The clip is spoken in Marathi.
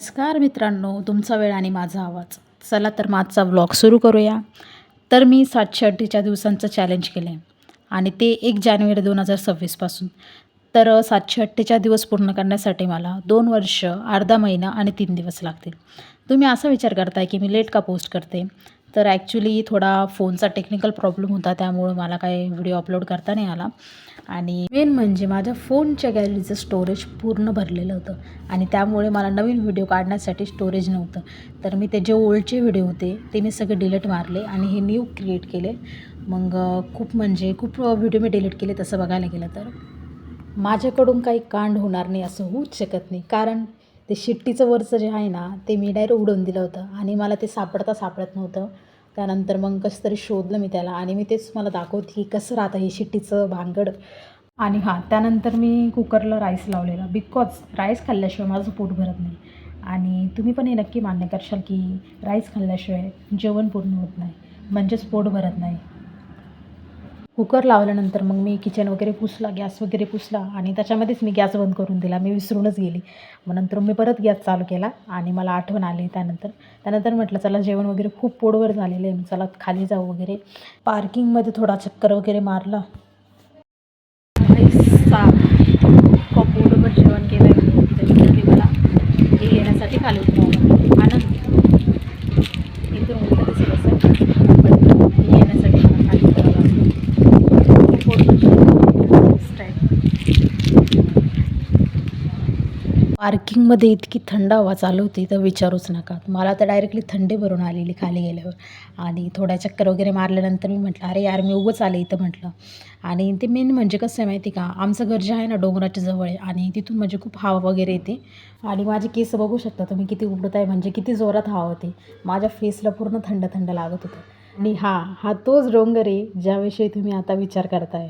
नमस्कार मित्रांनो, तुमचा वेळ आणि माझा आवाज. चला तर मग आजचा व्लॉग सुरू करूया. तर मी 748 दिवसांचं चॅलेंज केलं आहे आणि ते 1 जानेवारी 2026 पासून. तर 748 दिवस पूर्ण करण्यासाठी मला 2 वर्ष, अर्धा महिना आणि 3 दिवस लागतील. तुम्ही असा विचार करताय की मी लेट का पोस्ट करते? तर ॲक्च्युली थोडा फोनचा टेक्निकल प्रॉब्लेम होता, त्यामुळं मला काही व्हिडिओ अपलोड करता नाही आला. आणि मेन म्हणजे माझ्या फोनच्या गॅलरीचं स्टोरेज पूर्ण भरलेलं होतं आणि त्यामुळे मला नवीन व्हिडिओ काढण्यासाठी स्टोरेज नव्हतं. तर मी ते जे ओल्डचे व्हिडिओ होते ते मी सगळे डिलीट मारले आणि हे न्यू क्रिएट केले. मग खूप व्हिडिओ मी डिलीट केले तसं बघायला गेलं तर. माझ्याकडून काही कांड होणार नाही असं होऊच शकत नाही, कारण ते शिट्टीचं वरचं जे आहे ना ते मी डायरेक्ट उडवून दिलं होतं आणि मला ते सापडत नव्हतं. त्यानंतर मग कसं तरी शोधलं मी त्याला आणि मी तेच मला दाखवते की कसं राहतं हे शिट्टीचं भानगड. आणि हां, त्यानंतर मी कुकरला राईस लावलेला, बिकॉज राईस खाल्ल्याशिवाय माझं पोट भरत नाही. आणि तुम्ही पण हे नक्की मान्य करशाल की राईस खाल्ल्याशिवाय जेवण पूर्ण होत नाही, म्हणजेच पोट भरत नाही. कुकर लावल्यानंतर मग मी किचन वगैरे पुसला, गॅस वगैरे पुसला आणि त्याच्यामध्येच मी गॅस बंद करून दिला. मी विसरूनच गेली. मग नंतर मी परत गॅस चालू केला आणि मला आठवण आली त्यानंतर म्हटलं चला जेवण वगैरे खूप पोटभर झालेलं आहे, चला खाली जाऊ वगैरे. पार्किंगमध्ये थोडा चक्कर वगैरे मारला. इतकं पोटभर जेवण केलं आहे त्याच्यासाठी मला हे येण्यासाठी खाली उतरावं आनंद इथून उलटं दिसत असेल, पण हे येण्यासाठी मला खाली उतरावं लागतं. पोटभर जेवण पार्किंगमध्ये इतकी थंड हवा चालू होती तर विचारूच नका. मला तर डायरेक्टली थंडी भरून आलेली खाली गेल्यावर. आणि थोड्या चक्कर वगैरे मारल्यानंतर मी म्हटलं अरे यार मी उगाच आले इथं म्हटलं. आणि ते मेन म्हणजे कसं आहे माहिती का, आमचं घर जे आहे ना डोंगराच्या जवळ आहे आणि तिथून म्हणजे खूप हवा वगैरे येते. आणि माझे केस बघू शकता तुम्ही किती उडत आहे, म्हणजे किती जोरात हवा होती. माझ्या फेसला पूर्ण थंड थंड लागत होतं. आणि हा तोच डोंगर आहे ज्याविषयी तुम्ही आता विचार करताय.